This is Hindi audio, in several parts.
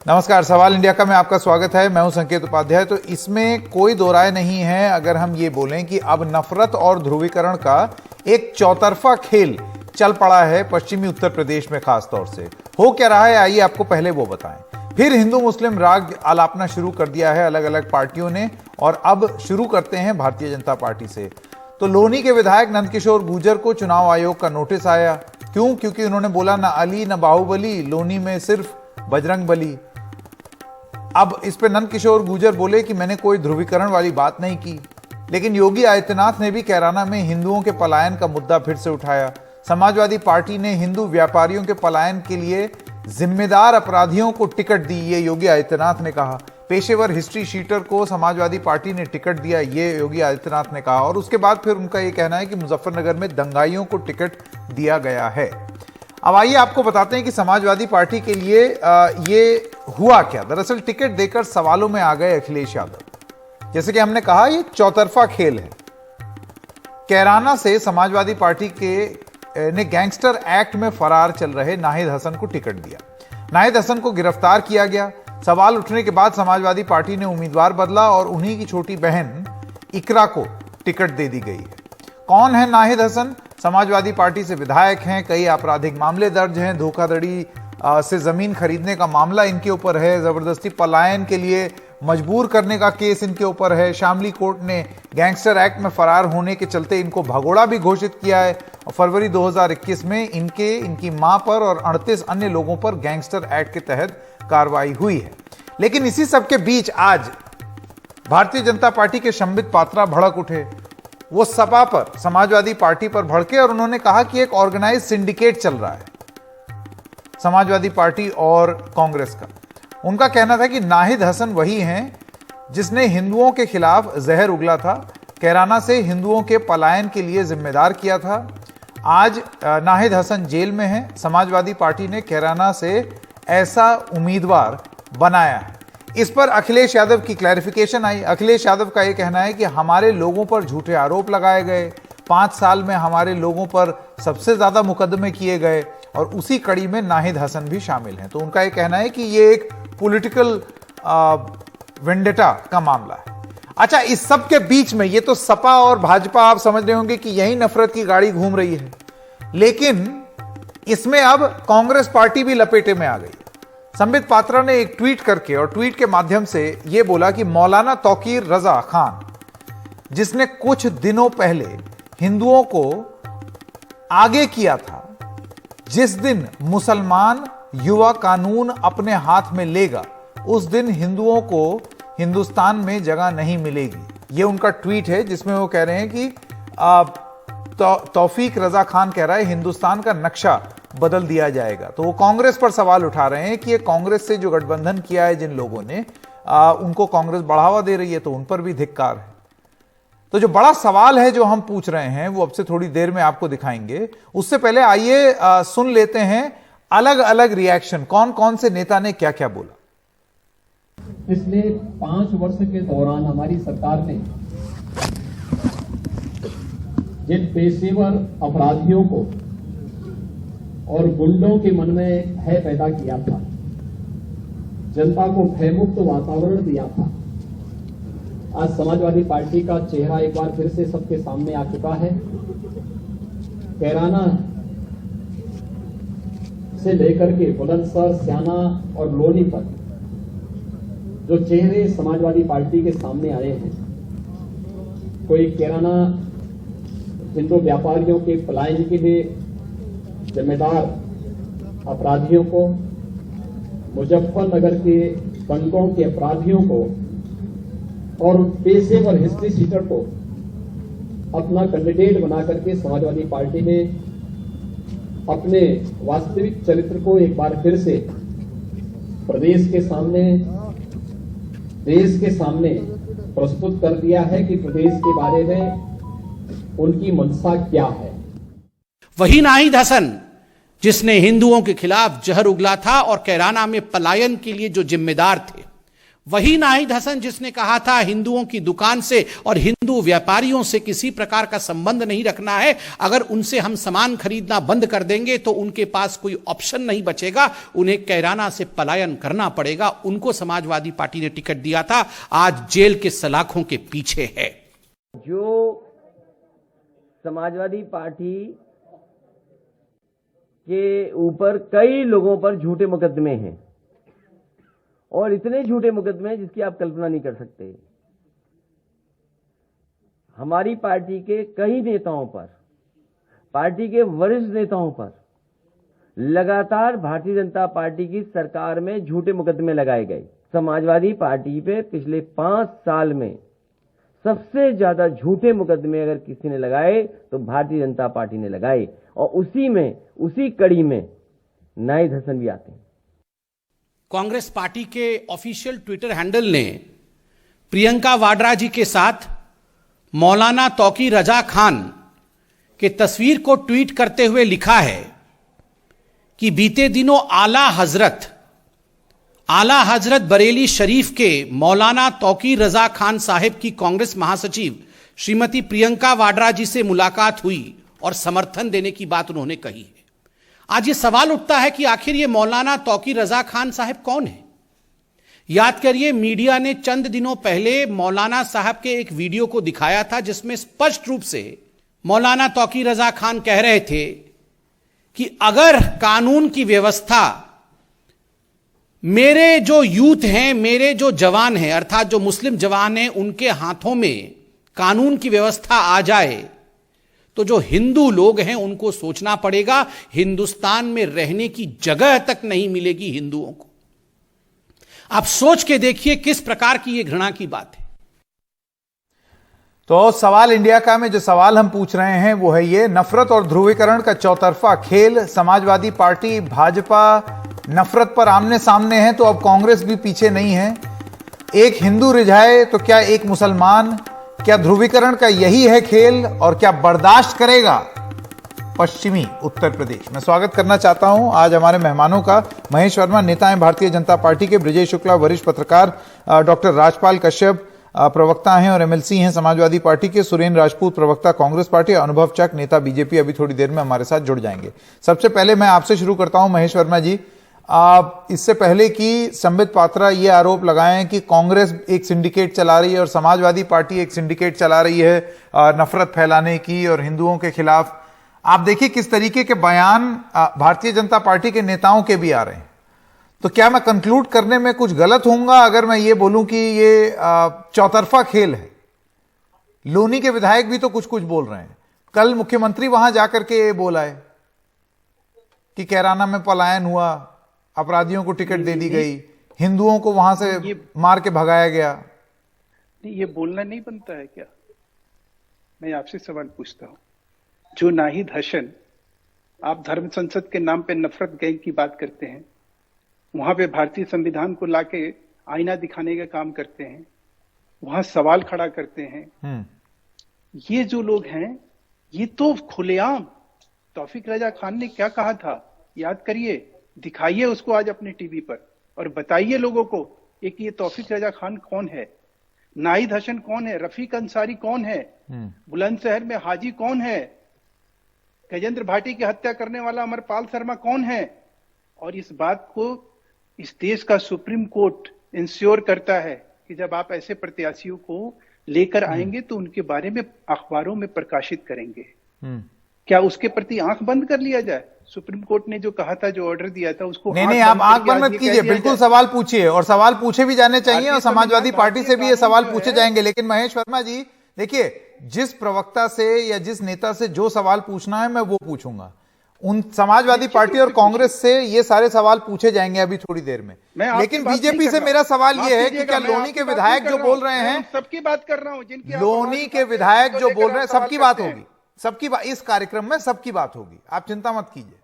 नमस्कार, सवाल इंडिया का में आपका स्वागत है। मैं हूं संकेत उपाध्याय। तो इसमें कोई दो राय नहीं है अगर हम ये बोलें कि अब नफरत और ध्रुवीकरण का एक चौतरफा खेल चल पड़ा है पश्चिमी उत्तर प्रदेश में। खास तौर से हो क्या रहा है, आइए आपको पहले वो बताएं। फिर हिंदू मुस्लिम राग आलापना शुरू कर दिया है अलग अलग पार्टियों ने, और अब शुरू करते हैं भारतीय जनता पार्टी से। तो लोनी के विधायक नंदकिशोर गुर्जर को चुनाव आयोग का नोटिस आया। क्यों? क्योंकि उन्होंने बोला ना अली न बाहुबली, लोनी में सिर्फ बजरंग बली। अब इस पे नंदकिशोर गुर्जर बोले कि मैंने कोई ध्रुवीकरण वाली बात नहीं की। लेकिन योगी आदित्यनाथ ने भी कैराना में हिंदुओं के पलायन का मुद्दा फिर से उठाया। समाजवादी पार्टी ने हिंदू व्यापारियों के पलायन के लिए जिम्मेदार अपराधियों को टिकट दी, ये योगी आदित्यनाथ ने कहा। पेशेवर हिस्ट्री शीटर को समाजवादी पार्टी ने टिकट दिया, ये योगी आदित्यनाथ ने कहा। और उसके बाद फिर उनका यह कहना है कि मुजफ्फरनगर में दंगाइयों को टिकट दिया गया है। अब आइए आपको बताते हैं कि समाजवादी पार्टी के लिए ये हुआ क्या। दरअसल टिकट देकर सवालों में आ गए अखिलेश यादव। जैसे कि हमने कहा, ये चौतरफा खेल है। कैराना से समाजवादी पार्टी के ने गैंगस्टर एक्ट में फरार चल रहे नाहिद हसन को टिकट दिया। नाहिद हसन को गिरफ्तार किया गया। सवाल उठने के बाद समाजवादी पार्टी ने उम्मीदवार बदला और उन्हीं की छोटी बहन इकरा को टिकट दे दी गई है। कौन है नाहिद हसन? समाजवादी पार्टी से विधायक हैं, कई आपराधिक मामले दर्ज हैं, धोखाधड़ी से जमीन खरीदने का मामला इनके ऊपर है, जबरदस्ती पलायन के लिए मजबूर करने का केस इनके ऊपर है। शामली कोर्ट ने गैंगस्टर एक्ट में फरार होने के चलते इनको भगोड़ा भी घोषित किया है। और फरवरी 2021 में इनकी मां पर और 38 अन्य लोगों पर गैंगस्टर एक्ट के तहत कार्रवाई हुई है। लेकिन इसी सबके बीच आज भारतीय जनता पार्टी के संबित पात्रा भड़क उठे। वो सपा पर, समाजवादी पार्टी पर भड़के और उन्होंने कहा कि एक ऑर्गेनाइज सिंडिकेट चल रहा है समाजवादी पार्टी और कांग्रेस का। उनका कहना था कि नाहिद हसन वही हैं जिसने हिंदुओं के खिलाफ जहर उगला था, कैराना से हिंदुओं के पलायन के लिए जिम्मेदार किया था। आज नाहिद हसन जेल में हैं। समाजवादी पार्टी ने कैराना से ऐसा उम्मीदवार बनाया है। इस पर अखिलेश यादव की क्लैरिफिकेशन आई। अखिलेश यादव का यह कहना है कि हमारे लोगों पर झूठे आरोप लगाए गए, 5 साल में हमारे लोगों पर सबसे ज्यादा मुकदमे किए गए, और उसी कड़ी में नाहिद हसन भी शामिल हैं। तो उनका यह कहना है कि यह एक पॉलिटिकल वेंडेटा का मामला है। अच्छा, इस सब के बीच में ये तो सपा और भाजपा, आप समझ रहे होंगे कि यही नफरत की गाड़ी घूम रही है, लेकिन इसमें अब कांग्रेस पार्टी भी लपेटे में आ गई। संबित पात्रा ने एक ट्वीट करके और ट्वीट के माध्यम से यह बोला कि मौलाना तौकीर रजा खान, जिसने कुछ दिनों पहले हिंदुओं को आगे किया था, जिस दिन मुसलमान युवा कानून अपने हाथ में लेगा उस दिन हिंदुओं को हिंदुस्तान में जगह नहीं मिलेगी। यह उनका ट्वीट है जिसमें वो कह रहे हैं कि तौफीक रजा खान कह रहा है हिंदुस्तान का नक्शा बदल दिया जाएगा। तो वो कांग्रेस पर सवाल उठा रहे हैं कि ये कांग्रेस से जो गठबंधन किया है जिन लोगों ने, उनको कांग्रेस बढ़ावा दे रही है, तो उन पर भी धिक्कार है। तो जो बड़ा सवाल है जो हम पूछ रहे हैं वो अब से थोड़ी देर में आपको दिखाएंगे। उससे पहले आइए सुन लेते हैं अलग अलग रिएक्शन, कौन कौन से नेता ने क्या क्या बोला। पिछले 5 वर्ष के दौरान हमारी सरकार ने जिन पेशेवर अपराधियों को और गुंडों के मन में भय पैदा किया था, जनता को भयमुक्त वातावरण दिया था, आज समाजवादी पार्टी का चेहरा एक बार फिर से सबके सामने आ चुका है। कैराना से लेकर के बुलंदशहर, स्याना और लोनी पर जो चेहरे समाजवादी पार्टी के सामने आए हैं, कोई कैराना हिंदू व्यापारियों के पलायन के लिए जिम्मेदार अपराधियों को, मुजफ्फरनगर के दंगों के अपराधियों को और पेशेवर हिस्ट्री सीटर को अपना कैंडिडेट बना करके समाजवादी पार्टी ने अपने वास्तविक चरित्र को एक बार फिर से प्रदेश के सामने, देश के सामने प्रस्तुत कर दिया है कि प्रदेश के बारे में उनकी मंशा क्या है। वही नाहिद हसन जिसने हिंदुओं के खिलाफ जहर उगला था और कैराना में पलायन के लिए जो जिम्मेदार थे, वही नाहिद हसन जिसने कहा था हिंदुओं की दुकान से और हिंदू व्यापारियों से किसी प्रकार का संबंध नहीं रखना है, अगर उनसे हम सामान खरीदना बंद कर देंगे तो उनके पास कोई ऑप्शन नहीं बचेगा, उन्हें कैराना से पलायन करना पड़ेगा। उनको समाजवादी पार्टी ने टिकट दिया था, आज जेल के सलाखों के पीछे है। जो समाजवादी पार्टी के ऊपर कई लोगों पर झूठे मुकदमे हैं और इतने झूठे मुकदमे हैं जिसकी आप कल्पना नहीं कर सकते। हमारी पार्टी के कई नेताओं पर, पार्टी के वरिष्ठ नेताओं पर लगातार भारतीय जनता पार्टी की सरकार में झूठे मुकदमे लगाए गए। समाजवादी पार्टी पे पिछले 5 साल में सबसे ज्यादा झूठे मुकदमे अगर किसी ने लगाए तो भारतीय जनता पार्टी ने लगाए, और उसी कड़ी में नाहिद हसन भी आते हैं। कांग्रेस पार्टी के ऑफिशियल ट्विटर हैंडल ने प्रियंका वाड्रा जी के साथ मौलाना तौकी रजा खान के तस्वीर को ट्वीट करते हुए लिखा है कि बीते दिनों आला हजरत बरेली शरीफ के मौलाना तौकी रजा खान साहिब की कांग्रेस महासचिव श्रीमती प्रियंका वाड्रा जी से मुलाकात हुई और समर्थन देने की बात उन्होंने कही है। आज ये सवाल उठता है कि आखिर ये मौलाना तौकी रजा खान साहब कौन है। याद करिए, मीडिया ने चंद दिनों पहले मौलाना साहब के एक वीडियो को दिखाया था जिसमें स्पष्ट रूप से मौलाना तौकी रजा खान कह रहे थे कि अगर कानून की व्यवस्था मेरे जो यूथ हैं, मेरे जो जवान हैं, अर्थात जो मुस्लिम जवान हैं, उनके हाथों में कानून की व्यवस्था आ जाए तो जो हिंदू लोग हैं उनको सोचना पड़ेगा, हिंदुस्तान में रहने की जगह तक नहीं मिलेगी हिंदुओं को। आप सोच के देखिए किस प्रकार की यह घृणा की बात है। तो सवाल इंडिया का में जो सवाल हम पूछ रहे हैं वो है ये, नफरत और ध्रुवीकरण का चौतरफा खेल। समाजवादी पार्टी भाजपा नफरत पर आमने सामने है तो अब कांग्रेस भी पीछे नहीं है। एक हिंदू रिझाए तो क्या एक मुसलमान? क्या ध्रुवीकरण का यही है खेल और क्या बर्दाश्त करेगा पश्चिमी उत्तर प्रदेश? मैं स्वागत करना चाहता हूं आज हमारे मेहमानों का। महेश वर्मा, नेता हैं भारतीय जनता पार्टी के, ब्रजेश शुक्ला वरिष्ठ पत्रकार, डॉक्टर राजपाल कश्यप प्रवक्ता हैं और एमएलसी हैं समाजवादी पार्टी के, सुरेंद्र राजपूत प्रवक्ता कांग्रेस पार्टी, अनुभव चक नेता बीजेपी अभी थोड़ी देर में हमारे साथ जुड़ जाएंगे। सबसे पहले मैं आपसे शुरू करता हूं महेश वर्मा जी। इससे पहले कि संबित पात्रा ये आरोप लगाएं कि कांग्रेस एक सिंडिकेट चला रही है और समाजवादी पार्टी एक सिंडिकेट चला रही है नफरत फैलाने की और हिंदुओं के खिलाफ, आप देखिए किस तरीके के बयान भारतीय जनता पार्टी के नेताओं के भी आ रहे हैं। तो क्या मैं कंक्लूड करने में कुछ गलत होऊंगा अगर मैं ये बोलूं कि ये चौतरफा खेल है? लोनी के विधायक भी तो कुछ कुछ बोल रहे हैं। कल मुख्यमंत्री वहां जाकर के ये बोला है कि कैराना में पलायन हुआ, अपराधियों को टिकट दे दी गई, हिंदुओं को वहां से मार के भगाया गया। नहीं, ये बोलना नहीं बनता है क्या? मैं आपसे सवाल पूछता हूं, जो नाहिद हसन, आप धर्म संसद के नाम पे नफरत गैंग की बात करते हैं, वहां पे भारतीय संविधान को लाके आईना दिखाने का काम करते हैं, वहां सवाल खड़ा करते हैं। ये जो लोग हैं ये तो खुलेआम, तौफीक रजा खान ने क्या कहा था याद करिए, दिखाइए उसको आज अपने टीवी पर और बताइए लोगों को एक ये तौफीक रजा खान कौन है, नाहिद हसन कौन है, रफीक अंसारी कौन है, बुलंदशहर में हाजी कौन है, गजेंद्र भाटी की हत्या करने वाला अमरपाल शर्मा कौन है। और इस बात को इस देश का सुप्रीम कोर्ट इंश्योर करता है कि जब आप ऐसे प्रत्याशियों को लेकर आएंगे तो उनके बारे में अखबारों में प्रकाशित करेंगे। क्या उसके प्रति आंख बंद कर लिया जाए? सुप्रीम कोर्ट ने जो कहा था, जो ऑर्डर दिया था, उसको नहीं, आप आंख बंद मत कीजिए, बिल्कुल सवाल पूछिए और सवाल पूछे भी जाने चाहिए और समाजवादी पार्टी से भी ये सवाल पूछे जाएंगे। लेकिन महेश वर्मा जी देखिए, जिस प्रवक्ता से या जिस नेता से जो सवाल पूछना है मैं वो पूछूंगा। उन समाजवादी पार्टी और कांग्रेस से ये सारे सवाल पूछे जाएंगे अभी थोड़ी देर में। लेकिन बीजेपी से मेरा सवाल ये है कि क्या लोनी के विधायक जो बोल रहे हैं, सबकी बात कर रहा हूं, जिनकी लोनी के विधायक जो बोल रहे हैं, सबकी बात होगी, सबकी बात इस कार्यक्रम में सबकी बात होगी, आप चिंता मत कीजिए,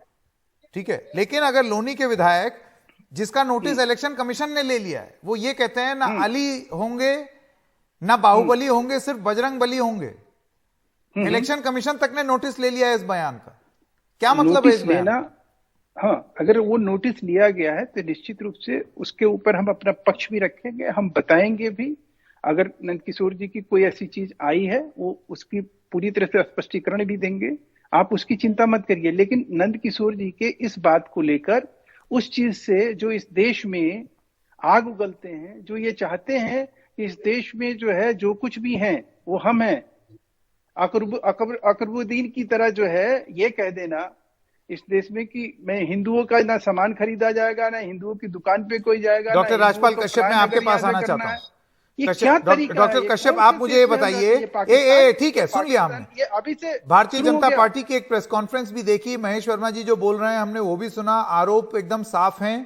ठीक है। लेकिन अगर लोनी के विधायक जिसका नोटिस इलेक्शन कमीशन ने ले लिया है, वो ये कहते हैं ना अली होंगे ना बाहुबली होंगे, सिर्फ बजरंग बली होंगे, इलेक्शन कमीशन तक ने नोटिस ले लिया है इस बयान का, क्या मतलब है इस बयान? हाँ, अगर वो नोटिस लिया गया है तो निश्चित रूप से उसके ऊपर हम अपना पक्ष भी रखेंगे, हम बताएंगे भी। अगर नंदकिशोर जी की कोई ऐसी चीज आई है, वो उसकी पूरी तरह से स्पष्टीकरण भी देंगे, आप उसकी चिंता मत करिए। लेकिन नंदकिशोर जी के इस बात को लेकर, उस चीज से जो इस देश में आग उगलते हैं, जो ये चाहते हैं कि इस देश में जो है जो कुछ भी है वो हम हैं, अकबरुद्दीन की तरह जो है ये कह देना इस देश में कि मैं हिंदुओं का ना सामान खरीदा जाएगा, ना हिंदुओं की दुकान पे कोई जाएगा। डॉक्टर राजपाल कश्यप, मैं आपके पास आना चाहता हूँ। डॉक्टर कश्यप, आप मुझे ये बताइए, ठीक है, सुन लिया हमने। ये अभी से भारतीय जनता पार्टी की एक प्रेस कॉन्फ्रेंस भी देखी, महेश वर्मा जी जो बोल रहे हैं हमने वो भी सुना। आरोप एकदम साफ हैं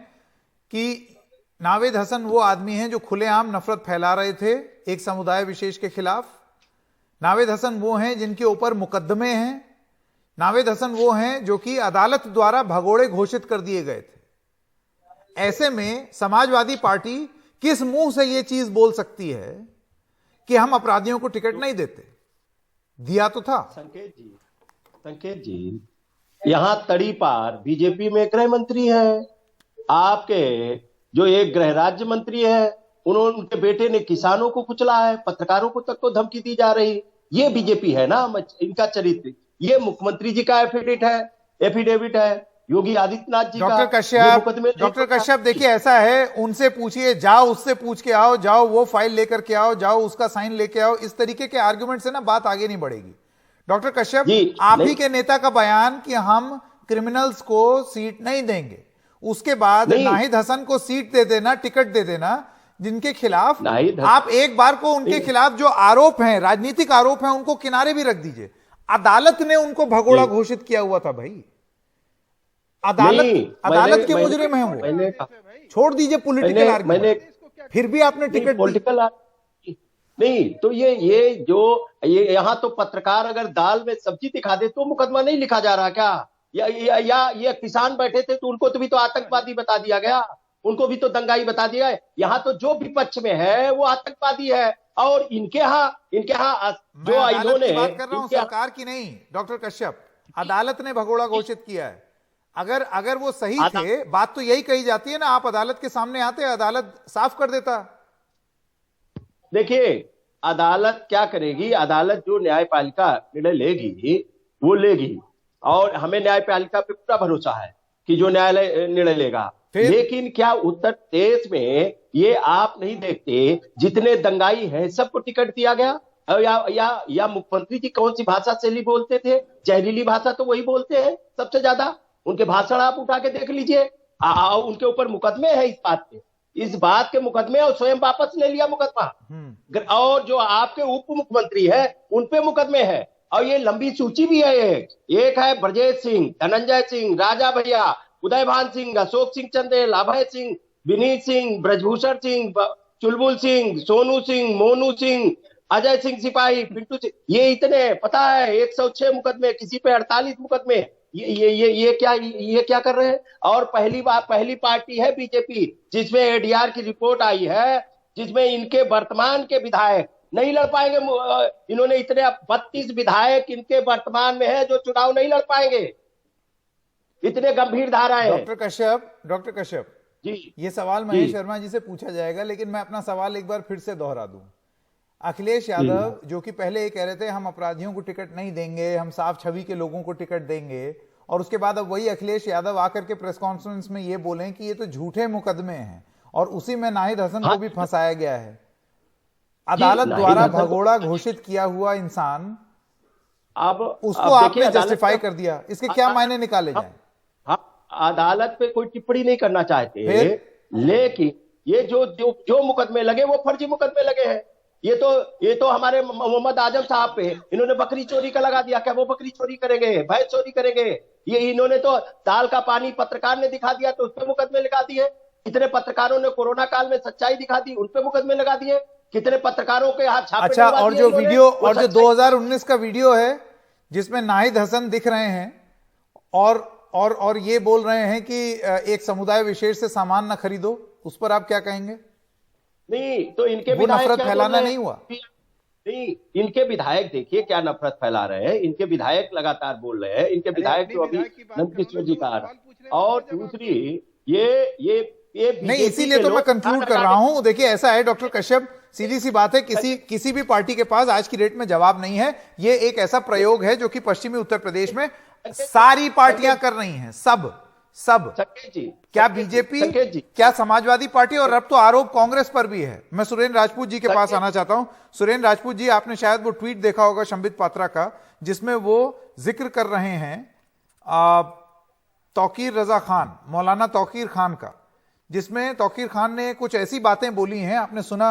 कि नावेद हसन वो आदमी हैं जो खुलेआम नफरत फैला रहे थे एक समुदाय विशेष के खिलाफ। नावेद हसन वो हैं जिनके ऊपर मुकदमे हैं। नावेद हसन वो हैं जो कि अदालत द्वारा भगोड़े घोषित कर दिए गए थे। ऐसे में समाजवादी पार्टी किस मुंह से यह चीज बोल सकती है कि हम अपराधियों को टिकट नहीं देते? दिया तो था। संकेत जी, यहां तड़ी पार बीजेपी में गृह मंत्री है, आपके जो एक गृह राज्य मंत्री है, उनके बेटे ने किसानों को कुचला है, पत्रकारों को तक को धमकी दी जा रही। ये बीजेपी है ना इनका चरित्र। ये मुख्यमंत्री जी का एफिडेविट है, योगी आदित्यनाथ जी का। डॉक्टर कश्यप देखिए, ऐसा है, उनसे पूछिए, जाओ उससे पूछ के आओ, जाओ वो फाइल लेकर के आओ, जाओ उसका साइन लेके आओ। इस तरीके के आर्गुमेंट से ना बात आगे नहीं बढ़ेगी। डॉक्टर कश्यप, आप ही के नेता का बयान कि हम क्रिमिनल्स को सीट नहीं देंगे, उसके बाद नाहिद हसन को सीट दे देना, टिकट दे देना, जिनके खिलाफ आप एक बार को उनके खिलाफ जो आरोप हैं, राजनीतिक आरोप हैं, उनको किनारे भी रख दीजिए। अदालत ने उनको भगोड़ा घोषित किया हुआ था भाई। अदालत के मुजरिम हैं वो। छोड़ दीजिए पॉलिटिकल आर्गुमेंट, फिर भी आपने टिकट पॉलिटिकल नहीं तो ये यहां तो पत्रकार अगर दाल में सब्जी दिखा दे तो मुकदमा नहीं लिखा जा रहा क्या? या ये किसान बैठे थे तो उनको तो भी तो आतंकवादी बता दिया गया, उनको भी तो दंगाई बता दिया है। यहाँ तो जो विपक्ष में है वो आतंकवादी है, और इनके यहाँ जो इन्होंने बात कर रहा हूं सरकार की नहीं डॉक्टर कश्यप, अदालत ने भगोड़ा घोषित किया है। अगर वो सही थे, बात तो यही कही जाती है ना, आप अदालत के सामने आते, अदालत साफ कर देता। देखिए अदालत क्या करेगी, अदालत जो न्यायपालिका निर्णय लेगी वो लेगी, और हमें न्यायपालिका पे पूरा भरोसा है कि जो न्यायालय निर्णय लेगा। लेकिन क्या उत्तर प्रदेश में ये आप नहीं देखते, जितने दंगाई हैं सबको टिकट दिया गया? या मुख्यमंत्री जी कौन सी भाषा शैली बोलते थे? जहरीली भाषा तो वही बोलते हैं सबसे ज्यादा। उनके भाषण आप उठा के देख लीजिए, उनके ऊपर मुकदमे हैं इस बात के मुकदमे, और स्वयं वापस ले लिया मुकदमा। और जो आपके उप मुख्यमंत्री है उन पे मुकदमे हैं, और ये लंबी सूची भी है। एक है ब्रजेश सिंह, धनंजय सिंह, राजा भैया, उदयभान सिंह, अशोक सिंह चंदेल, अभय सिंह, विनीत सिंह, ब्रजभूषण सिंह, चुलबुल सिंह, सोनू सिंह, मोनू सिंह, अजय सिंह सिपाही, पिंटू सिंह, ये इतने पता है 106 मुकदमे, किसी पे 48 मुकदमे। ये क्या कर रहे हैं? और पहली पार्टी है बीजेपी जिसमें एडीआर की रिपोर्ट आई है, जिसमें इनके वर्तमान के विधायक नहीं लड़ पाएंगे। इन्होंने इतने 32 विधायक इनके वर्तमान में है जो चुनाव नहीं लड़ पाएंगे। इतने गंभीर धाराएं। डॉक्टर कश्यप जी, ये सवाल महेश शर्मा जी से पूछा जाएगा, लेकिन मैं अपना सवाल एक बार फिर से दोहरा दूं। अखिलेश यादव जो कि पहले ये कह रहे थे हम अपराधियों को टिकट नहीं देंगे, हम साफ छवि के लोगों को टिकट देंगे, और उसके बाद अब वही अखिलेश यादव आकर के प्रेस कॉन्फ्रेंस में ये बोले कि ये तो झूठे मुकदमे हैं, और उसी में नाहिद हसन को भी फंसाया गया है। अदालत द्वारा भगोड़ा घोषित किया हुआ इंसान, अब उसको आपने जस्टिफाई कर दिया, इसके क्या मायने निकाले जाए? अदालत पे कोई टिप्पणी नहीं करना चाहते, लेकिन ये जो मुकदमे लगे वो फर्जी मुकदमे लगे हैं। ये तो हमारे मोहम्मद आजम साहब पे इन्होंने बकरी चोरी का लगा दिया, क्या वो बकरी चोरी करेंगे, भैंस चोरी करेंगे? ये इन्होंने तो दाल का पानी पत्रकार ने दिखा दिया तो उस पर मुकदमे लगा दिए। कितने पत्रकारों ने कोरोना काल में सच्चाई दिखा दी, उन पे मुकदमे लगा दिए। कितने पत्रकारों के हाथ छापे। अच्छा, और जो वीडियो, और जो 2019 का वीडियो है जिसमें नाहिद हसन दिख रहे हैं और ये बोल रहे हैं कि एक समुदाय विशेष से सामान ना खरीदो, उस पर आप क्या कहेंगे? नहीं तो इनके विधायक नफरत फैलाना नहीं हुआ? नहीं, इनके विधायक देखिए क्या नफरत फैला रहे हैं। इनके विधायक लगातार बोल रहे हैं। इनके विधायक जो अभी नंदकिशोर जी का और दूसरी ये नहीं, इसीलिए तो मैं कंक्लूड कर रहा हूं। देखिए ऐसा है डॉक्टर कश्यप, सीधी सी बात है, किसी भी पार्टी के पास आज की डेट में जवाब नहीं है। ये एक ऐसा प्रयोग है जो कि पश्चिमी उत्तर प्रदेश में सारी पार्टियां कर रही हैं, सब संकेत जी, क्या बीजेपी, क्या समाजवादी पार्टी, और अब तो आरोप कांग्रेस पर भी है। मैं सुरेंद्र राजपूत जी के पास आना चाहता हूं। सुरेंद्र राजपूत जी, आपने शायद वो ट्वीट देखा होगा संबित पात्रा का, जिसमें वो जिक्र कर रहे हैं तौकीर रजा खान, मौलाना तौकीर खान का, जिसमें तौकीर खान ने कुछ ऐसी बातें बोली हैं, आपने सुना।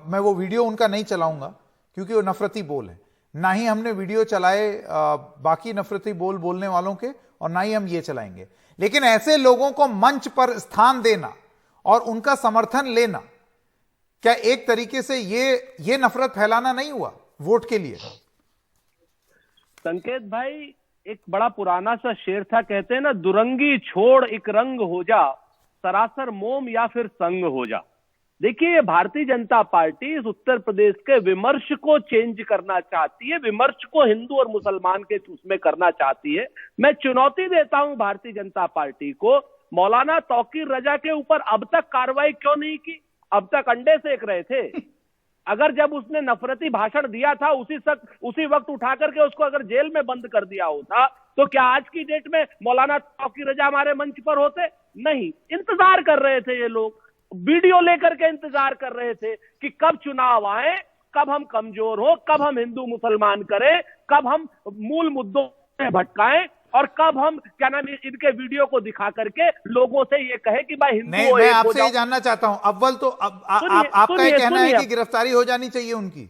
मैं वो वीडियो उनका नहीं चलाऊंगा क्योंकि वो नफरती बोल है, ना ही हमने वीडियो चलाए बाकी नफरती बोल बोलने वालों के, और ना ही हम ये चलाएंगे। लेकिन ऐसे लोगों को मंच पर स्थान देना और उनका समर्थन लेना, क्या एक तरीके से ये नफरत फैलाना नहीं हुआ वोट के लिए? संकेत भाई, एक बड़ा पुराना सा शेर था, कहते हैं ना, दुरंगी छोड़ एक रंग हो जा, सरासर मोम या फिर संग हो जा। देखिए, ये भारतीय जनता पार्टी इस उत्तर प्रदेश के विमर्श को चेंज करना चाहती है, विमर्श को हिंदू और मुसलमान के उसमें करना चाहती है। मैं चुनौती देता हूं भारतीय जनता पार्टी को, मौलाना तौकीर रजा के ऊपर अब तक कार्रवाई क्यों नहीं की? अब तक अंडे सेक रहे थे। अगर जब उसने नफरती भाषण दिया था उसी वक्त उठा करके उसको अगर जेल में बंद कर दिया होता, तो क्या आज की डेट में मौलाना तौकीर रजा हमारे मंच पर होते? नहीं। इंतजार कर रहे थे ये लोग, वीडियो लेकर के इंतजार कर रहे थे कि कब चुनाव आए, कब हम कमजोर हो, कब हम हिंदू मुसलमान करें, कब हम मूल मुद्दों में भटकाएं, और कब हम क्या नाम इनके वीडियो को दिखा करके लोगों से ये कहे कि भाई हिंदू। नहीं, मैं आपसे ये जानना चाहता हूं, अव्वल तो आपका ये कहना है कि गिरफ्तारी हो जानी चाहिए उनकी,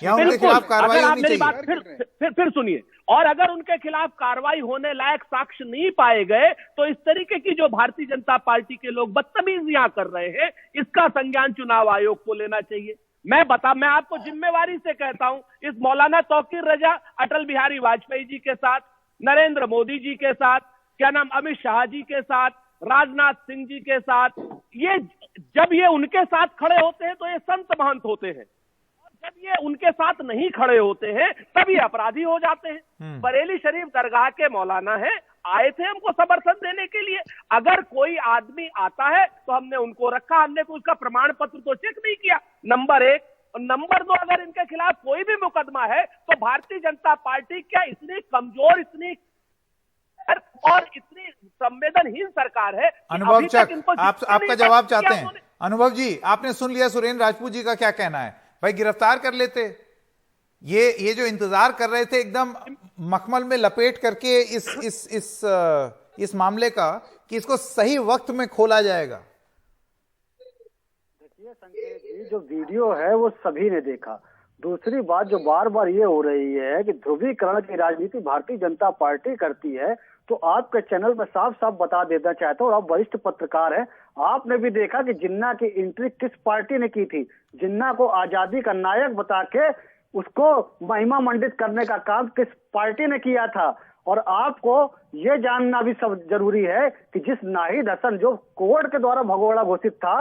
या उनके खिलाफ कार्रवाई होनी चाहिए? फिर सुनिए, और अगर उनके खिलाफ कार्रवाई होने लायक साक्ष्य नहीं पाए गए तो इस तरीके की जो भारतीय जनता पार्टी के लोग बदतमीजियां कर रहे हैं, इसका संज्ञान चुनाव आयोग को लेना चाहिए। मैं आपको जिम्मेवारी से कहता हूं, इस मौलाना तौकीर रजा अटल बिहारी वाजपेयी जी के साथ, नरेंद्र मोदी जी के साथ, क्या नाम अमित शाह जी के साथ, राजनाथ सिंह जी के साथ, ये जब ये उनके साथ खड़े होते हैं तो ये संत महंत होते हैं, जब ये उनके साथ नहीं खड़े होते हैं तब ये अपराधी हो जाते हैं। बरेली शरीफ दरगाह के मौलाना है, आए थे हमको समर्थन देने के लिए। अगर कोई आदमी आता है तो हमने उनको रखा, हमने कोई उसका प्रमाण पत्र तो चेक नहीं किया, नंबर 1। और नंबर 2, अगर इनके खिलाफ कोई भी मुकदमा है तो भारतीय जनता पार्टी क्या इतनी कमजोर, इतनी और इतनी संवेदनहीन सरकार है? अनुभव चक, आपका जवाब चाहते हैं। अनुभव जी, आपने सुन लिया सुरेंद्र राजपूत जी का क्या कहना है। भाई गिरफ्तार कर लेते, ये जो इंतजार कर रहे थे एकदम मखमल में लपेट करके इस मामले का, कि इसको सही वक्त में खोला जाएगा। देखिए संकेत जी, जो वीडियो है वो सभी ने देखा। दूसरी बात जो बार बार ये हो रही है कि ध्रुवीकरण की राजनीति भारतीय जनता पार्टी करती है, तो आपके चैनल में साफ साफ बता देना चाहता हूँ, आप वरिष्ठ पत्रकार हैं, आपने भी देखा कि जिन्ना की एंट्री किस पार्टी ने की थी। जिन्ना को आजादी का नायक बता के उसको महिमा मंडित करने का काम किस पार्टी ने किया था। और आपको ये जानना भी सब जरूरी है कि जिस नाहिद हसन जो कोर्ट के द्वारा भगोड़ा घोषित था,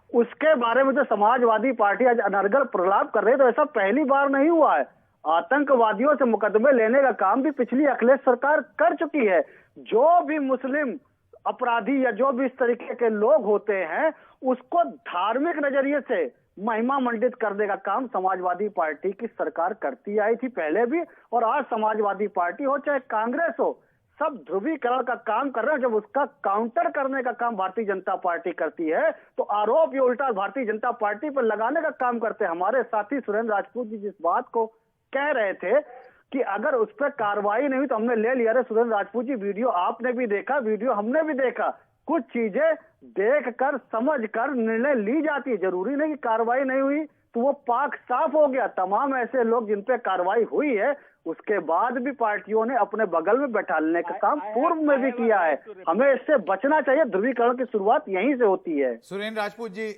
उसके बारे में जो समाजवादी पार्टी आज अनर्गल प्रलाप कर रही है, तो ऐसा पहली बार नहीं हुआ है। आतंकवादियों से मुकदमे लेने का काम भी पिछली अखिलेश सरकार कर चुकी है। जो भी मुस्लिम अपराधी या जो भी इस तरीके के लोग होते हैं, उसको धार्मिक नजरिए से महिमा मंडित करने का काम समाजवादी पार्टी की सरकार करती आई थी पहले भी, और आज समाजवादी पार्टी हो चाहे कांग्रेस हो, सब ध्रुवीकरण का काम कर रहे हैं। जब उसका काउंटर करने का काम भारतीय जनता पार्टी करती है, तो आरोप ये उल्टा भारतीय जनता पार्टी पर लगाने का काम करते हैं। हमारे साथी सुरेंद्र राजपूत जी जिस बात को कह रहे थे कि अगर उस पर कार्रवाई नहीं तो हमने ले लिया, अरे सुरेंद्र राजपूत जी, वीडियो आपने भी देखा, वीडियो हमने भी देखा। कुछ चीजें देख कर समझ कर निर्णय ली जाती है, जरूरी नहीं कि कार्रवाई नहीं हुई तो वो पाक साफ हो गया। तमाम ऐसे लोग जिन पे कार्रवाई हुई है, उसके बाद भी पार्टियों ने अपने बगल में बैठाने का काम पूर्व में भी किया है। हमें इससे बचना चाहिए, ध्रुवीकरण की शुरुआत यहीं से होती है। सुरेंद्र राजपूत जी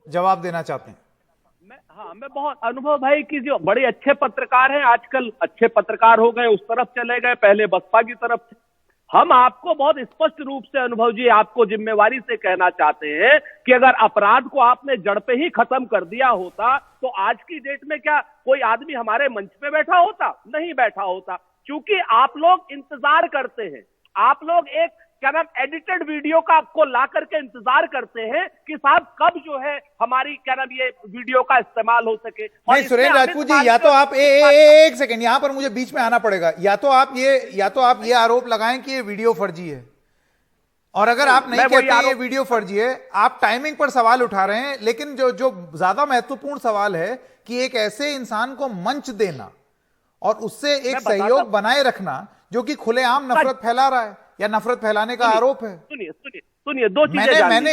जवाब देना चाहते हैं। मैं बहुत, अनुभव भाई की जो बड़े अच्छे पत्रकार हैं, आजकल अच्छे पत्रकार हो गए, उस तरफ चले गए, पहले बसपा की तरफ। हम आपको बहुत स्पष्ट रूप से, अनुभव जी, आपको जिम्मेवारी से कहना चाहते हैं कि अगर अपराध को आपने जड़ पे ही खत्म कर दिया होता तो आज की डेट में क्या कोई आदमी हमारे मंच पे बैठा होता? नहीं बैठा होता। क्योंकि आप लोग इंतजार करते हैं, आप लोग एक क्या नाम एडिटेड वीडियो का आपको ला करके इंतजार करते हैं कि साहब कब जो है हमारी क्या नाम ये वीडियो का इस्तेमाल हो सके। नहीं सुरेंद्र राजपूत जी, या तो आप एक सेकंड यहां पर मुझे बीच में आना पड़ेगा। या तो आप ये आरोप लगाएं कि ये वीडियो फर्जी है, और अगर आप नहीं कहते ये वीडियो फर्जी है, आप टाइमिंग पर सवाल उठा रहे हैं। लेकिन जो ज्यादा महत्वपूर्ण सवाल है कि एक ऐसे इंसान को मंच देना और उससे एक सहयोग बनाए रखना जो कि खुलेआम नफरत फैला रहा है या नफरत फैलाने का आरोप है। सुनिए दो चीजें मैंने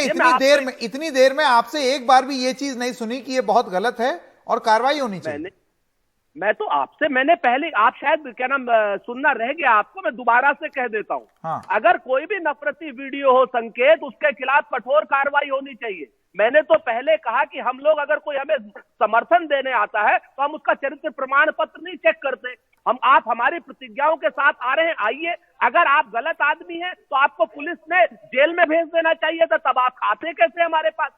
इतनी देर में आपसे एक बार भी ये चीज नहीं सुनी कि ये बहुत गलत है और कार्रवाई होनी चाहिए। मैं तो आपसे मैंने पहले, आप शायद क्या नाम सुनना रह गया आपको, मैं दोबारा से कह देता हूं। हाँ। अगर कोई भी नफरती वीडियो हो संकेत, उसके खिलाफ कठोर कार्रवाई होनी चाहिए। मैंने तो पहले कहा कि हम लोग अगर कोई हमें समर्थन देने आता है तो हम उसका चरित्र प्रमाण पत्र नहीं चेक करते। आप हमारी प्रतिज्ञाओं के साथ आ रहे हैं, आइए। अगर आप गलत आदमी हैं तो आपको पुलिस ने जेल में भेज देना चाहिए था, तब आप आते कैसे हमारे पास?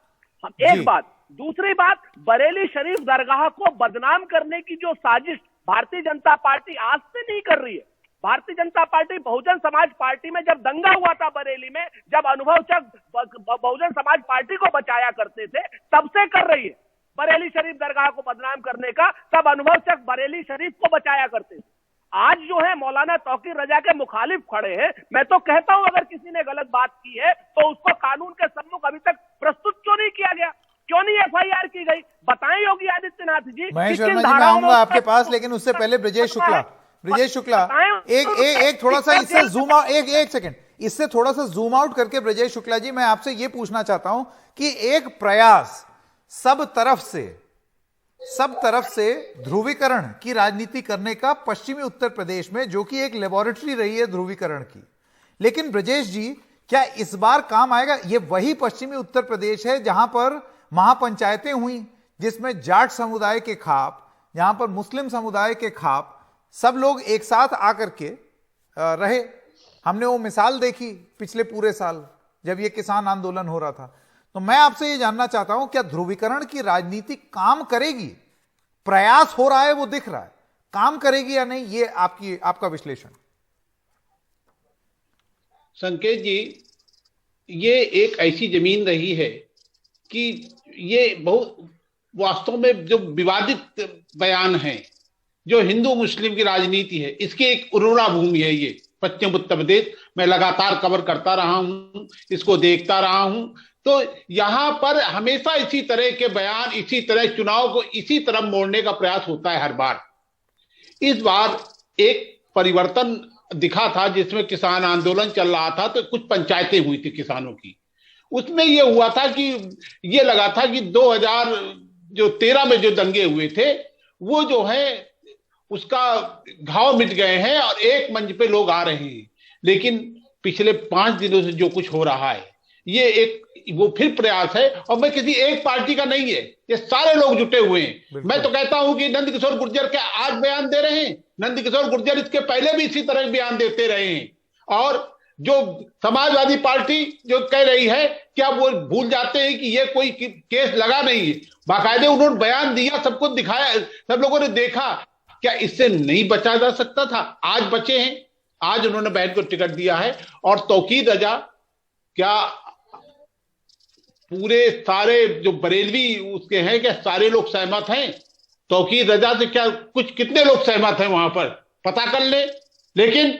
एक बात। दूसरी बात, बरेली शरीफ दरगाह को बदनाम करने की जो साजिश भारतीय जनता पार्टी आज से नहीं कर रही है। भारतीय जनता पार्टी बहुजन समाज पार्टी में जब दंगा हुआ था बरेली में, जब अनुभव चक बहुजन समाज पार्टी को बचाया करते थे, तब से कर रही है बरेली शरीफ दरगाह को बदनाम करने का। तब अनुभव चक बरेली शरीफ को बचाया करते थे। आज जो है मौलाना तौकीर रजा के मुखालिफ खड़े हैं। मैं तो कहता हूं अगर किसी ने गलत बात की है तो उसको कानून के सम्मुख अभी तक प्रस्तुत क्यों नहीं किया गया, क्यों नहीं एफआईआर की गई? बताएं योगी आदित्यनाथ जी। महेश वर्मा जी, मैं आऊंगा आपके पास, लेकिन उससे पहले ब्रजेश शुक्ला एक थोड़ा सा इससे जूम आउट, एक सेकंड, इससे थोड़ा सा जूम आउट करके ब्रजेश शुक्ला जी मैं आपसे यह पूछना चाहता हूं कि एक प्रयास सब तरफ से ध्रुवीकरण की राजनीति करने का पश्चिमी उत्तर प्रदेश में, जो कि एक लेबोरेटरी रही है ध्रुवीकरण की, लेकिन ब्रजेश जी क्या इस बार काम आएगा? ये वही पश्चिमी उत्तर प्रदेश है जहां पर महापंचायतें हुई, जिसमें जाट समुदाय के खाप, यहां पर मुस्लिम समुदाय के खाप, सब लोग एक साथ आकर के रहे। हमने वो मिसाल देखी पिछले पूरे साल जब ये किसान आंदोलन हो रहा था। तो मैं आपसे ये जानना चाहता हूं, क्या ध्रुवीकरण की राजनीति काम करेगी? प्रयास हो रहा है, वो दिख रहा है, काम करेगी या नहीं, ये आपका विश्लेषण। संकेत जी, ये एक ऐसी जमीन रही है कि ये बहुत वास्तव में जो विवादित बयान है, जो हिंदू मुस्लिम की राजनीति है, इसकी एक उर्वरा भूमि है ये पश्चिम उत्तर प्रदेश। मैं लगातार कवर करता रहा हूं, इसको देखता रहा हूं। तो यहां पर हमेशा इसी तरह के बयान, इसी तरह चुनाव को इसी तरफ मोड़ने का प्रयास होता है हर बार। इस बार एक परिवर्तन दिखा था जिसमें किसान आंदोलन चल रहा था, तो कुछ पंचायतें हुई थी किसानों की। उसमें यह हुआ था कि यह लगा था कि 2013 में जो दंगे हुए थे वो जो है उसका घाव मिट गए हैं और एक मंच पे लोग आ रहे हैं। लेकिन पिछले 5 दिनों से जो कुछ हो रहा है, ये वो फिर प्रयास है, और मैं किसी एक पार्टी का नहीं है, ये सारे लोग जुटे हुए हैं। मैं तो कहता हूं कि नंदकिशोर गुर्जर के आज बयान दे रहे हैं, नंदकिशोर गुर्जर इसके पहले भी इसी तरह बयान देते रहे हैं। और जो समाजवादी पार्टी जो कह रही है, क्या वो भूल जाते हैं कि ये कोई केस लगा नहीं है? बाकायदे उन्होंने बयान दिया, सबको दिखाया, सब लोगों ने देखा। क्या इससे नहीं बचा जा सकता था? आज बचे हैं, आज उन्होंने बहन को टिकट दिया है। और तौकीर रजा, क्या पूरे सारे जो बरेलवी उसके हैं, क्या सारे लोग सहमत हैं? तौकीर रजा से क्या कुछ कितने लोग सहमत हैं वहां पर पता कर ले। लेकिन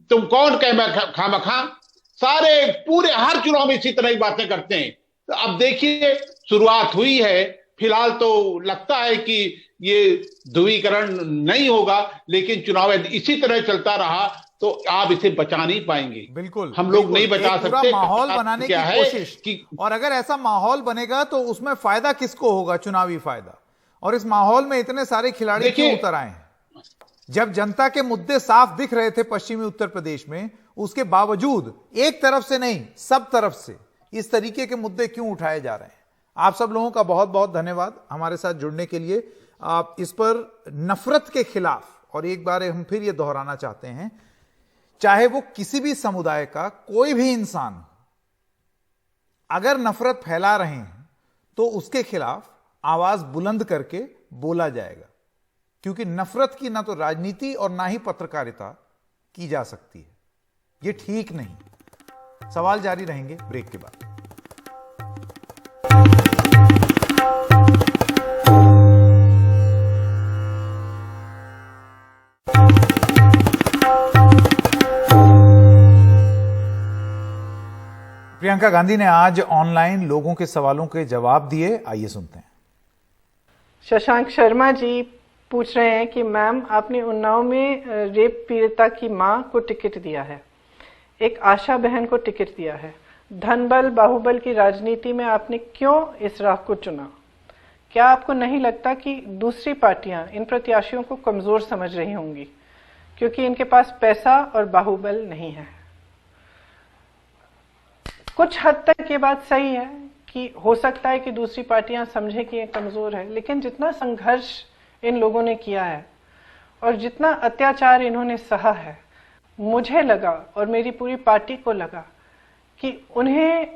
तुम कौन कह खामखा, सारे पूरे हर चुनाव में इसी तरह की बातें करते हैं। तो अब देखिए शुरुआत हुई है, फिलहाल तो लगता है कि ये ध्रुवीकरण नहीं होगा, लेकिन चुनाव इसी तरह चलता रहा तो आप इसे बचा नहीं पाएंगे। बिल्कुल, हम लोग नहीं बचा सकते। माहौल बनाने की कोशिश और अगर ऐसा माहौल बनेगा तो उसमें फायदा किसको होगा? चुनावी फायदा। और इस माहौल में इतने सारे खिलाड़ी क्यों उतर आए हैं? जब जनता के मुद्दे साफ दिख रहे थे पश्चिमी उत्तर प्रदेश में, उसके बावजूद एक तरफ से नहीं, सब तरफ से इस तरीके के मुद्दे क्यों उठाए जा रहे हैं? आप सब लोगों का बहुत बहुत धन्यवाद हमारे साथ जुड़ने के लिए। आप इस पर नफरत के खिलाफ, और एक बार हम फिर ये दोहराना चाहते हैं, चाहे वो किसी भी समुदाय का कोई भी इंसान, अगर नफरत फैला रहे हैं तो उसके खिलाफ आवाज बुलंद करके बोला जाएगा, क्योंकि नफरत की ना तो राजनीति और ना ही पत्रकारिता की जा सकती है। ये ठीक नहीं। सवाल जारी रहेंगे ब्रेक के बाद। प्रियंका गांधी ने आज ऑनलाइन लोगों के सवालों के जवाब दिए, आइए सुनते हैं। शशांक शर्मा जी पूछ रहे हैं कि मैम, आपने उन्नाव में रेप पीड़िता की मां को टिकट दिया है, एक आशा बहन को टिकट दिया है, धनबल बाहुबल की राजनीति में आपने क्यों इस राह को चुना? क्या आपको नहीं लगता कि दूसरी पार्टियां इन प्रत्याशियों को कमजोर समझ रही होंगी क्योंकि इनके पास पैसा और बाहुबल नहीं है? कुछ हद तक ये बात सही है कि हो सकता है कि दूसरी पार्टियां समझे कि ये कमजोर है, लेकिन जितना संघर्ष इन लोगों ने किया है और जितना अत्याचार इन्होंने सहा है, मुझे लगा और मेरी पूरी पार्टी को लगा कि उन्हें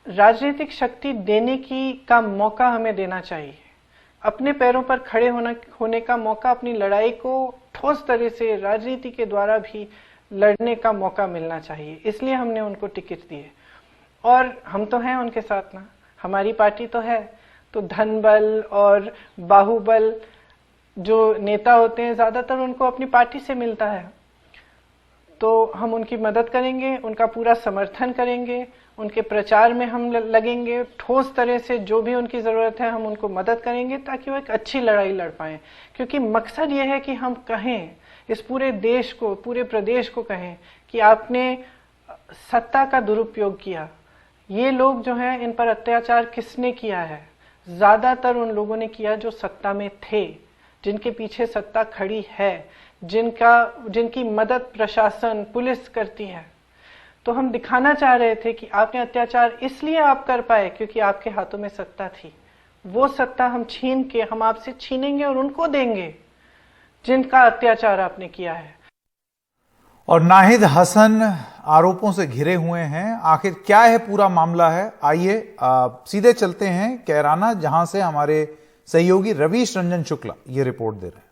राजनीतिक शक्ति देने का मौका हमें देना चाहिए। अपने पैरों पर खड़े होने का मौका, अपनी लड़ाई को ठोस तरह से राजनीति के द्वारा भी लड़ने का मौका मिलना चाहिए। इसलिए हमने उनको टिकट दिए और हम तो हैं उनके साथ ना, हमारी पार्टी तो है। तो धनबल और बाहुबल जो नेता होते हैं ज्यादातर उनको अपनी पार्टी से मिलता है, तो हम उनकी मदद करेंगे, उनका पूरा समर्थन करेंगे, उनके प्रचार में हम लगेंगे, ठोस तरह से जो भी उनकी जरूरत है हम उनको मदद करेंगे ताकि वो एक अच्छी लड़ाई लड़ पाएं। क्योंकि मकसद ये है कि हम कहें, इस पूरे देश को, पूरे प्रदेश को कहें कि आपने सत्ता का दुरुपयोग किया। ये लोग जो हैं, इन पर अत्याचार किसने किया है? ज्यादातर उन लोगों ने किया जो सत्ता में थे, जिनके पीछे सत्ता खड़ी है, जिनकी मदद प्रशासन, पुलिस करती है। तो हम दिखाना चाह रहे थे कि आपने अत्याचार इसलिए आप कर पाए क्योंकि आपके हाथों में सत्ता थी। वो सत्ता हम छीन के, हम आपसे छीनेंगे और उनको देंगे जिनका अत्याचार आपने किया है। और नाहिद हसन आरोपों से घिरे हुए हैं, आखिर क्या है पूरा मामला है, आइए सीधे चलते हैं कैराना, जहां से हमारे सहयोगी रवीश रंजन शुक्ला ये रिपोर्ट दे रहे हैं।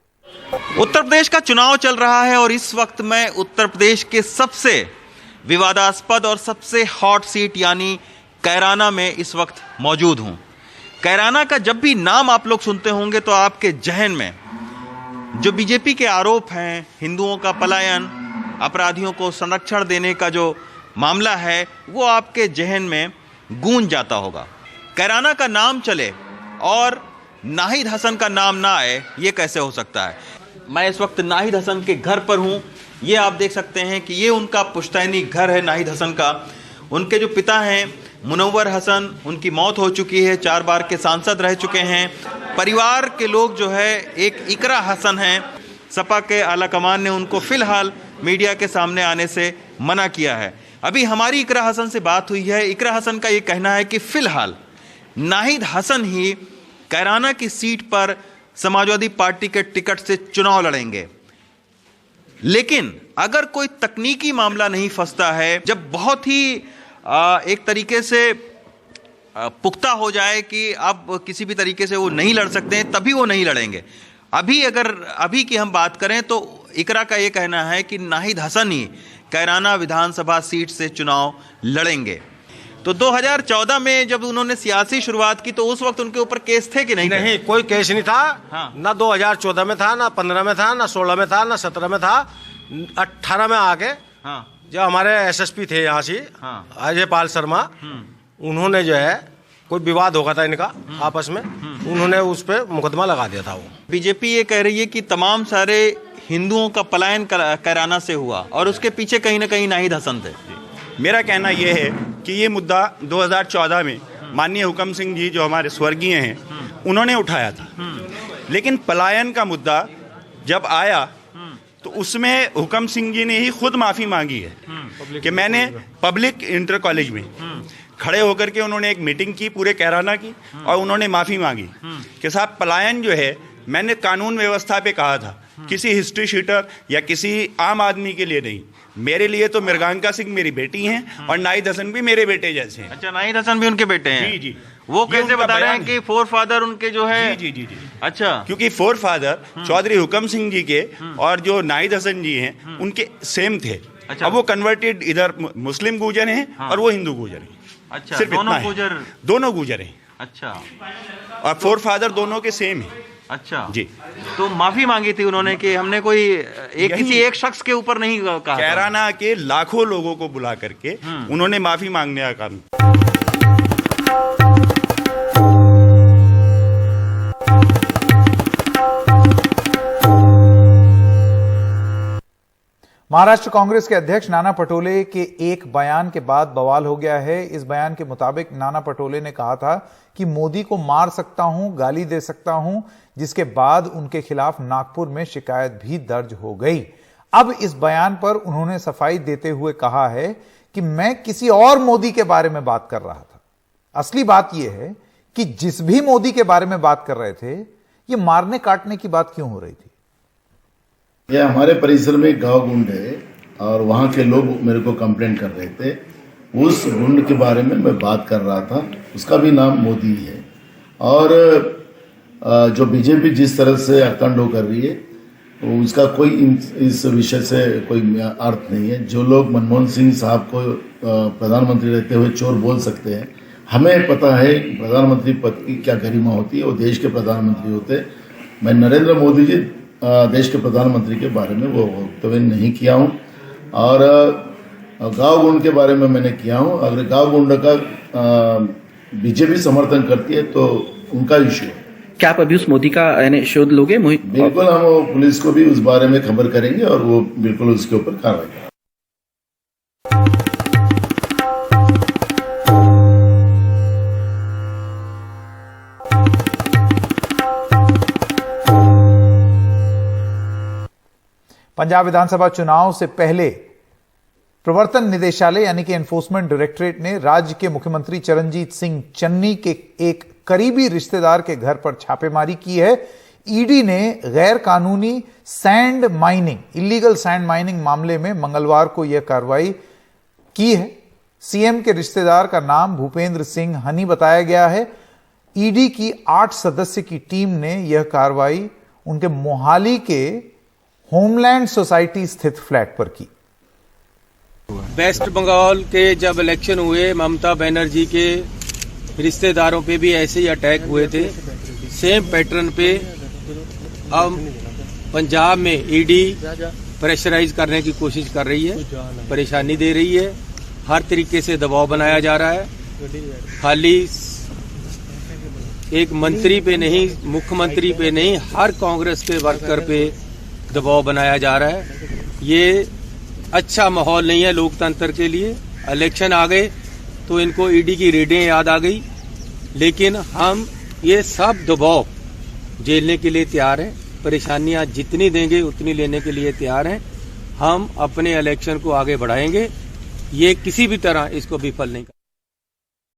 उत्तर प्रदेश का चुनाव चल रहा है और इस वक्त मैं उत्तर प्रदेश के सबसे विवादास्पद और सबसे हॉट सीट यानी कैराना में इस वक्त मौजूद हूं। कैराना का जब भी नाम आप लोग सुनते होंगे तो आपके जहन में जो बीजेपी के आरोप हैं, हिंदुओं का पलायन, अपराधियों को संरक्षण देने का जो मामला है, वो आपके जहन में गूंज जाता होगा। कैराना का नाम चले और नाहिद हसन का नाम ना आए, ये कैसे हो सकता है? मैं इस वक्त नाहिद हसन के घर पर हूं। ये आप देख सकते हैं कि ये उनका पुश्तैनी घर है नाहिद हसन का। उनके जो पिता हैं मुनव्वर हसन, उनकी मौत हो चुकी है, 4 बार के सांसद रह चुके हैं। परिवार के लोग जो है, एक इकरा हसन हैं, सपा के आला कमान ने उनको फिलहाल मीडिया के सामने आने से मना किया है। अभी हमारी इकरा हसन से बात हुई है। इकरा हसन का ये कहना है कि फिलहाल नाहिद हसन ही कैराना की सीट पर समाजवादी पार्टी के टिकट से चुनाव लड़ेंगे। लेकिन अगर कोई तकनीकी मामला नहीं फंसता है, जब बहुत ही एक तरीके से पुख्ता हो जाए कि अब किसी भी तरीके से वो नहीं लड़ सकते हैं, तभी वो नहीं लड़ेंगे। अभी की हम बात करें तो इकरा का ये कहना है कि नाहिद हसन ही कैराना विधानसभा सीट से चुनाव लड़ेंगे। तो 2014 में जब उन्होंने सियासी शुरुआत की तो उस वक्त उनके ऊपर केस थे कि नहीं? नहीं, कोई केस नहीं था। हाँ। ना 2014 में था, ना 15 में था, ना 16 में था, ना 17 में था। 18 में आके हाँ। जो हमारे एसएसपी थे यहाँ से हाँ। अजय पाल शर्मा, उन्होंने जो है कोई विवाद हो गया था इनका आपस में, उन्होंने उस पर मुकदमा लगा दिया था। वो बीजेपी ये कह रही है कि तमाम सारे हिंदुओं का पलायन कैराना से हुआ और उसके पीछे कहीं ना कहीं नाहिद हसन थे। मेरा कहना यह है कि ये मुद्दा 2014 में माननीय हुकम सिंह जी जो हमारे स्वर्गीय हैं, उन्होंने उठाया था। लेकिन पलायन का मुद्दा जब आया तो उसमें हुकम सिंह जी ने ही खुद माफ़ी मांगी है कि मैंने पब्लिक इंटर कॉलेज में खड़े होकर के उन्होंने एक मीटिंग की पूरे कैराना की और उन्होंने माफ़ी मांगी कि साहब पलायन जो है, मैंने कानून व्यवस्था पे कहा था, किसी हिस्ट्री शीटर या किसी आम आदमी के लिए नहीं, मेरे लिए तो मृगांका सिंह मेरी बेटी हैं और नाहिद हसन भी मेरे बेटे जैसे हैं। अच्छा, नाहिद हसन भी उनके बेटे हैं? जी जी। वो कैसे बता रहे हैं कि फोर फादर उनके जो है? जी जी जी। अच्छा, क्योंकि फोर फादर चौधरी हुकम सिंह जी के और जो नाहिद हसन जी हैं उनके सेम थे। अच्छा। अब वो कन्वर्टेड इधर मुस्लिम गुर्जर हैं और वो हिंदू गुर्जर हैं। अच्छा, सिर्फ दोनों इतना है। गुर्जर? दोनों गुर्जर हैं। अच्छा, और फोर फादर दोनों के सेम है। अच्छा जी। तो माफी मांगी थी उन्होंने कि हमने कोई किसी एक शख्स के ऊपर नहीं कहा। कैराना के लाखों लोगों को बुला करके उन्होंने माफी मांगने का काम। महाराष्ट्र कांग्रेस के अध्यक्ष नाना पटोले के एक बयान के बाद बवाल हो गया है। इस बयान के मुताबिक नाना पटोले ने कहा था कि मोदी को मार सकता हूं, गाली दे सकता हूं, जिसके बाद उनके खिलाफ नागपुर में शिकायत भी दर्ज हो गई। अब इस बयान पर उन्होंने सफाई देते हुए कहा है कि मैं किसी और मोदी के बारे में बात कर रहा था। असली बात यह है कि जिस भी मोदी के बारे में बात कर रहे थे, ये मारने काटने की बात क्यों हो रही थी? यह हमारे परिसर में एक गांव गुंड है और वहां के लोग मेरे को कंप्लेंट कर रहे थे। उस गुंड के बारे में मैं बात कर रहा था, उसका भी नाम मोदी है। और जो बीजेपी जिस तरह से आतंक कर रही है उसका कोई इस विषय से कोई अर्थ नहीं है। जो लोग मनमोहन सिंह साहब को प्रधानमंत्री रहते हुए चोर बोल सकते हैं, हमें पता है प्रधानमंत्री पद की क्या गरिमा होती है। वो देश के प्रधानमंत्री होते। मैं नरेंद्र मोदी जी देश के प्रधानमंत्री के बारे में वो वक्तव्य नहीं किया हूं। और गांव गुंड के बारे में मैंने किया हूं। अगर गांव गुंड का बीजेपी समर्थन करती है तो उनका इश्यू है। क्या आप अभी उस मोदी का शोध लोगे? बिल्कुल, हम पुलिस को भी उस बारे में खबर करेंगे और वो बिल्कुल उसके ऊपर कार्रवाई करेंगे। पंजाब विधानसभा चुनाव से पहले प्रवर्तन निदेशालय यानी कि एनफोर्समेंट डायरेक्टरेट ने राज्य के मुख्यमंत्री चरणजीत सिंह चन्नी के एक करीबी रिश्तेदार के घर पर छापेमारी की है। ईडी ने गैर कानूनी sand mining, illegal sand mining मामले में मंगलवार को यह कार्रवाई की है। सीएम के रिश्तेदार का नाम भूपेंद्र सिंह हनी बताया गया है। ईडी की 8 सदस्य की टीम ने यह कार्रवाई उनके मोहाली के होमलैंड सोसाइटी स्थित फ्लैट पर की। वेस्ट बंगाल के जब इलेक्शन हुए, ममता बनर्जी के रिश्तेदारों पे भी ऐसे ही अटैक हुए थे, सेम पैटर्न पे। अब पंजाब में ईडी प्रेशराइज करने की कोशिश कर रही है, परेशानी दे रही है, हर तरीके से दबाव बनाया जा रहा है। खाली एक मंत्री पे नहीं, मुख्यमंत्री पे नहीं, हर कांग्रेस के वर्कर पे दबाव बनाया जा रहा है। ये अच्छा माहौल नहीं है लोकतंत्र के लिए। इलेक्शन आ गए तो इनको ईडी की रेडें याद आ गई, लेकिन हम ये सब दबाव झेलने के लिए तैयार हैं। परेशानियां जितनी देंगे उतनी लेने के लिए तैयार हैं। हम अपने इलेक्शन को आगे बढ़ाएंगे। ये किसी भी तरह इसको विफल नहीं कर